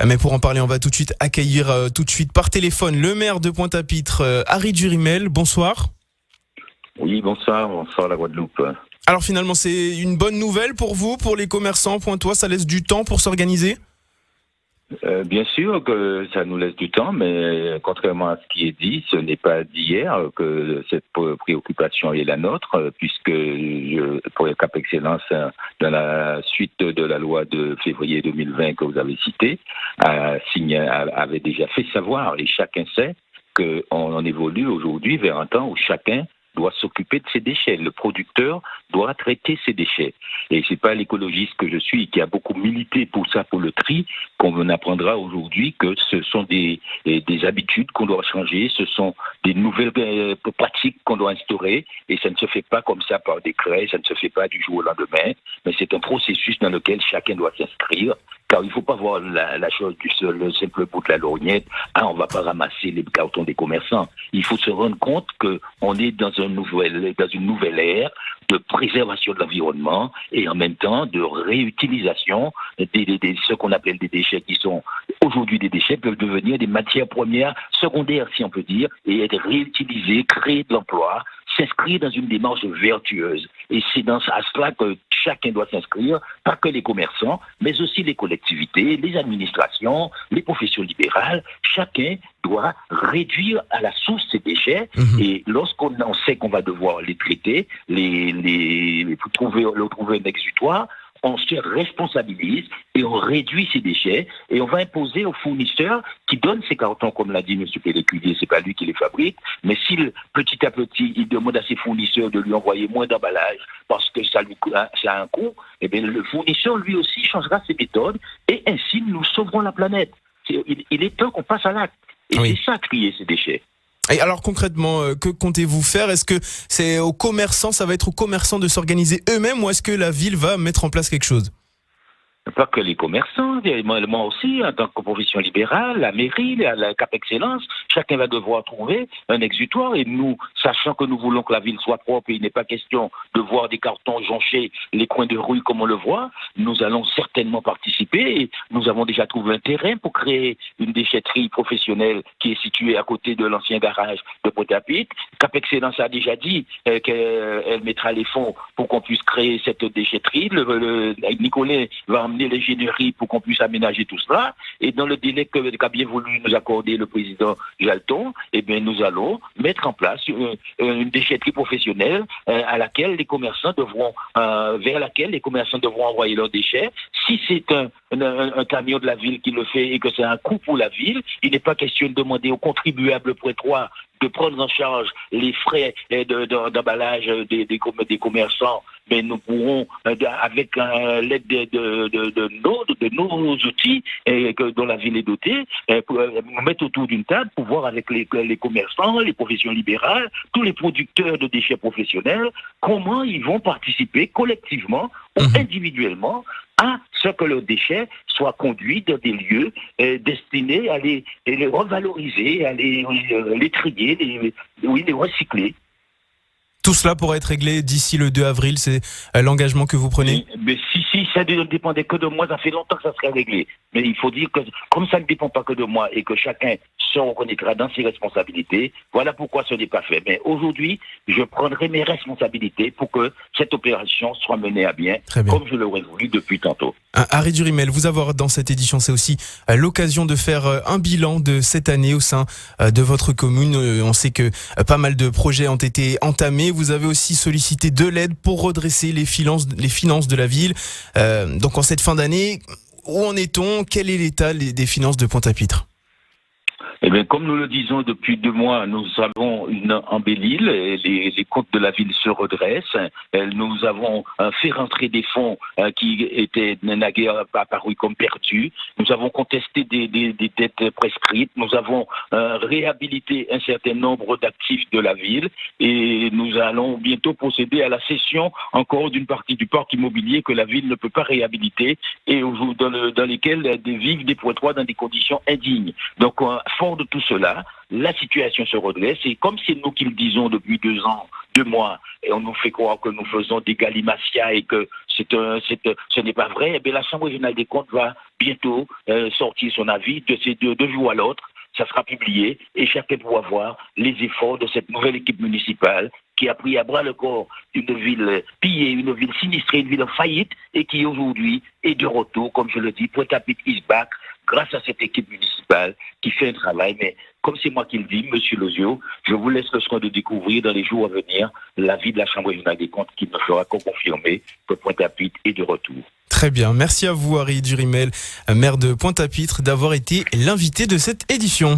Mais pour en parler, on va tout de suite accueillir tout de suite par téléphone le maire de Pointe-à-Pitre, Harry Durimel. Bonsoir. Oui, bonsoir la Guadeloupe. Alors finalement, c'est une bonne nouvelle pour vous, pour les commerçants pointois, ça laisse du temps pour s'organiser ? Bien sûr que ça nous laisse du temps, mais contrairement à ce qui est dit, ce n'est pas d'hier que cette préoccupation est la nôtre, puisque pour le Cap Excellence, dans la suite de la loi de février 2020 que vous avez citée, avait déjà fait savoir, et chacun sait, qu'on en évolue aujourd'hui vers un temps où chacun doit s'occuper de ses déchets. Le producteur doit traiter ses déchets. Et c'est pas l'écologiste que je suis qui a beaucoup milité pour ça, pour le tri, qu'on apprendra aujourd'hui que ce sont des habitudes qu'on doit changer, ce sont des nouvelles pratiques qu'on doit instaurer, et ça ne se fait pas comme ça par décret, ça ne se fait pas du jour au lendemain, mais c'est un processus dans lequel chacun doit s'inscrire. Car il ne faut pas voir la chose le simple bout de la lorgnette. On ne va pas ramasser les cartons des commerçants. Il faut se rendre compte qu'on est dans une nouvelle ère de préservation de l'environnement et en même temps de réutilisation ce qu'on appelle des déchets qui sont aujourd'hui des déchets peuvent devenir des matières premières secondaires, si on peut dire, et être réutilisés, créer de l'emploi, s'inscrire dans une démarche vertueuse. Et c'est à cela que chacun doit s'inscrire, pas que les commerçants, mais aussi les collectivités, les administrations, les professions libérales. Chacun doit réduire à la source ces déchets. Et lorsqu'on sait qu'on va devoir les traiter, trouver un exutoire, on se responsabilise et on réduit ces déchets et on va imposer aux fournisseurs qui donnent ces cartons, comme l'a dit M. Péléculier, c'est pas lui qui les fabrique, mais si petit à petit il demande à ses fournisseurs de lui envoyer moins d'emballage parce que ça a un coût, eh bien le fournisseur lui aussi changera ses méthodes et ainsi nous sauverons la planète. Il est temps qu'on passe à l'acte. Et oui. C'est ça, trier ces déchets. Et alors concrètement, que comptez-vous faire ? Est-ce que c'est aux commerçants, ça va être aux commerçants de s'organiser eux-mêmes ou est-ce que la ville va mettre en place quelque chose ? Pas que les commerçants, moi aussi, en tant que profession libérale, la mairie, la Cap Excellence, chacun va devoir trouver un exutoire. Et nous, sachant que nous voulons que la ville soit propre, et il n'est pas question de voir des cartons joncher les coins de rue comme on le voit, nous allons certainement participer. Et nous avons déjà trouvé un terrain pour créer une déchetterie professionnelle qui est située à côté de l'ancien garage de Pointe-à-Pitre. Cap Excellence a déjà dit qu'elle mettra les fonds pour qu'on puisse créer cette déchetterie. Nicolas va emmener l'ingénierie pour qu'on puisse aménager tout cela. Et dans le délai qu'a bien voulu nous accorder le président Jalton, eh bien, nous allons mettre en place une déchetterie professionnelle vers laquelle les commerçants devront envoyer leurs déchets. Si c'est un camion de la ville qui le fait et que c'est un coût pour la ville, il n'est pas question de demander aux contribuables prétois de prendre en charge les frais d'emballage des commerçants, mais nous pourrons, avec l'aide de nos outils dont la ville est dotée, nous mettre autour d'une table pour voir avec les commerçants, les professions libérales, tous les producteurs de déchets professionnels, comment ils vont participer collectivement ou individuellement à ce que leurs déchets soient conduits dans des lieux destinés à les revaloriser, à les trier, les recycler. Tout cela pourrait être réglé d'ici le 2 avril, c'est l'engagement que vous prenez ? Mais si ça ne dépendait que de moi, ça fait longtemps que ça serait réglé. Mais il faut dire que comme ça ne dépend pas que de moi et que chacun se reconnaîtra dans ses responsabilités, voilà pourquoi ce n'est pas fait. Mais aujourd'hui, je prendrai mes responsabilités pour que cette opération soit menée à bien, comme je l'aurais voulu depuis tantôt. Harry Durimel, vous avoir dans cette édition, c'est aussi l'occasion de faire un bilan de cette année au sein de votre commune. On sait que pas mal de projets ont été entamés. Vous avez aussi sollicité de l'aide pour redresser les finances de la ville. Donc en cette fin d'année, où en est-on ? Quel est l'état des finances de Pointe-à-Pitre ? Eh bien, comme nous le disons depuis 2 mois, nous avons une embellie, les comptes de la ville se redressent. Nous avons fait rentrer des fonds qui étaient naguère apparus comme perdus. Nous avons contesté des dettes prescrites. Nous avons réhabilité un certain nombre d'actifs de la ville et nous allons bientôt procéder à la cession encore d'une partie du parc immobilier que la ville ne peut pas réhabiliter et dans lesquels vivent des Pointois dans des conditions indignes. Donc, fort de tout cela, la situation se redresse et comme c'est nous qui le disons depuis 2 ans, 2 mois et on nous fait croire que nous faisons des galimatia et que ce n'est pas vrai, eh bien, la Chambre régionale des comptes va bientôt sortir son avis de ces deux jours à l'autre. Ça sera publié et chacun pourra voir les efforts de cette nouvelle équipe municipale qui a pris à bras le corps une ville pillée, une ville sinistrée, une ville en faillite et qui aujourd'hui est de retour, comme je le dis, Pointe-à-Pitre is back grâce à cette équipe municipale qui fait un travail. Mais comme c'est moi qui le dis, Monsieur Lozio, je vous laisse le soin de découvrir dans les jours à venir l'avis de la Chambre régionale des comptes qui ne fera qu'en confirmer que Pointe-à-Pitre est de retour. Très bien, merci à vous Harry Durimel, maire de Pointe-à-Pitre, d'avoir été l'invité de cette édition.